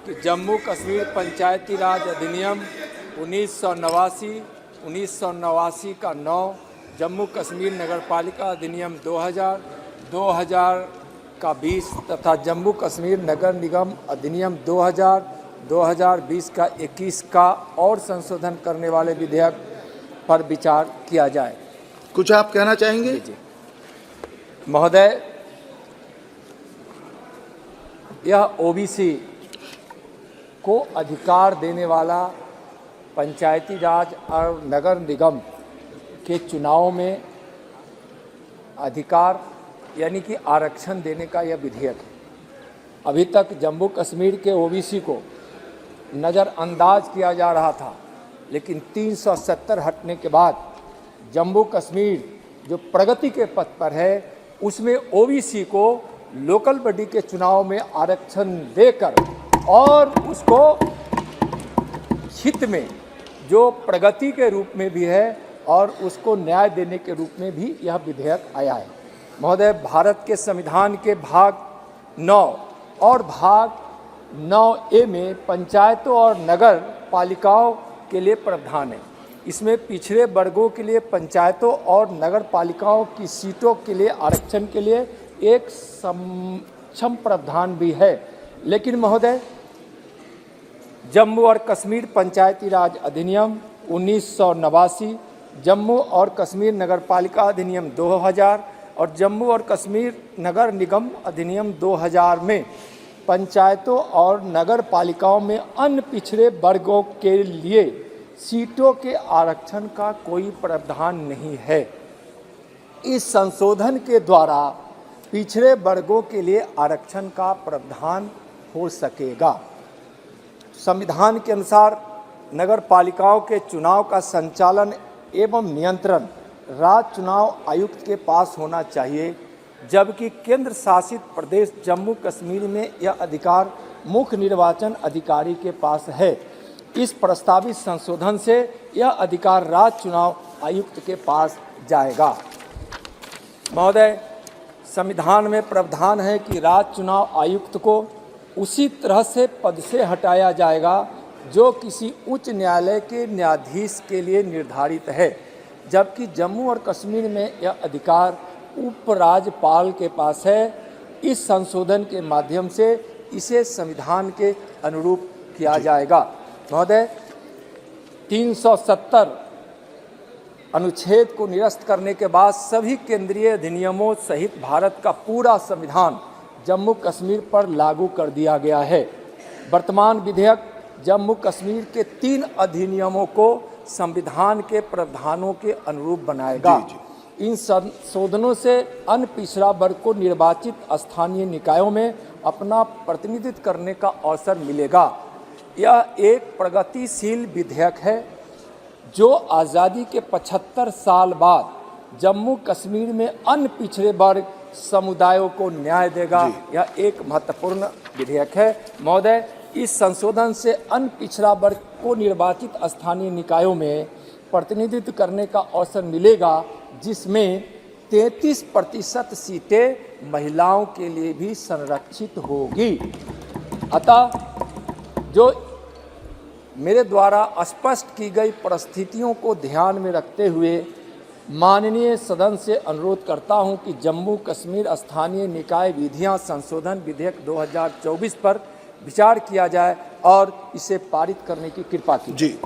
कि जम्मू कश्मीर पंचायती राज अधिनियम 1989 का 9, जम्मू कश्मीर नगरपालिका अधिनियम 2000 का 20 तथा जम्मू कश्मीर नगर निगम अधिनियम 2020 का 21 का और संशोधन करने वाले विधेयक पर विचार किया जाए। कुछ आप कहना चाहेंगे? जी महोदय, यह ओबीसी को अधिकार देने वाला पंचायती राज और नगर निगम के चुनाव में अधिकार यानी कि आरक्षण देने का यह विधेयक है। अभी तक जम्मू कश्मीर के ओबीसी को नज़रअंदाज किया जा रहा था, लेकिन 370 हटने के बाद जम्मू कश्मीर जो प्रगति के पथ पर है उसमें ओबीसी को लोकल बॉडी के चुनाव में आरक्षण देकर और उसको हित में जो प्रगति के रूप में भी है और उसको न्याय देने के रूप में भी यह विधेयक आया है। महोदय, भारत के संविधान के भाग 9 और भाग 9A में पंचायतों और नगर पालिकाओं के लिए प्रावधान है। इसमें पिछड़े वर्गों के लिए पंचायतों और नगर पालिकाओं की सीटों के लिए आरक्षण के लिए एक सक्षम प्रावधान भी है। लेकिन महोदय, जम्मू और कश्मीर पंचायती राज अधिनियम 1989, जम्मू और कश्मीर नगरपालिका अधिनियम 2000 और जम्मू और कश्मीर नगर निगम अधिनियम 2000 में पंचायतों और नगर पालिकाओं में अन्य पिछड़े वर्गों के लिए सीटों के आरक्षण का कोई प्रावधान नहीं है। इस संशोधन के द्वारा पिछड़े वर्गों के लिए आरक्षण का प्रावधान हो सकेगा। संविधान के अनुसार नगर पालिकाओं के चुनाव का संचालन एवं नियंत्रण राज्य चुनाव आयुक्त के पास होना चाहिए, जबकि केंद्र शासित प्रदेश जम्मू कश्मीर में यह अधिकार मुख्य निर्वाचन अधिकारी के पास है। इस प्रस्तावित संशोधन से यह अधिकार राज्य चुनाव आयुक्त के पास जाएगा। महोदय, संविधान में प्रावधान है कि राज्य चुनाव आयुक्त को उसी तरह से पद से हटाया जाएगा जो किसी उच्च न्यायालय के न्यायाधीश के लिए निर्धारित है, जबकि जम्मू और कश्मीर में यह अधिकार उपराज्यपाल के पास है। इस संशोधन के माध्यम से इसे संविधान के अनुरूप किया जाएगा। महोदय, 370 अनुच्छेद को निरस्त करने के बाद सभी केंद्रीय अधिनियमों सहित भारत का पूरा संविधान जम्मू कश्मीर पर लागू कर दिया गया है। वर्तमान विधेयक जम्मू कश्मीर के 3 अधिनियमों को संविधान के प्रावधानों के अनुरूप बनाएगा। इन संशोधनों से अन्य पिछड़ा वर्ग को निर्वाचित स्थानीय निकायों में अपना प्रतिनिधित्व करने का अवसर मिलेगा। यह एक प्रगतिशील विधेयक है जो आज़ादी के 75 साल बाद जम्मू कश्मीर में अन्य पिछड़े वर्ग समुदायों को न्याय देगा। यह एक महत्वपूर्ण विधेयक है। महोदय, इस संशोधन से अन्य पिछड़ा वर्ग को निर्वाचित स्थानीय निकायों में प्रतिनिधित्व करने का अवसर मिलेगा, जिसमें 33% सीटें महिलाओं के लिए भी संरक्षित होगी। अतः जो मेरे द्वारा स्पष्ट की गई परिस्थितियों को ध्यान में रखते हुए माननीय सदन से अनुरोध करता हूं कि जम्मू कश्मीर स्थानीय निकाय विधियां संशोधन विधेयक 2024 पर विचार किया जाए और इसे पारित करने की कृपा की। जी।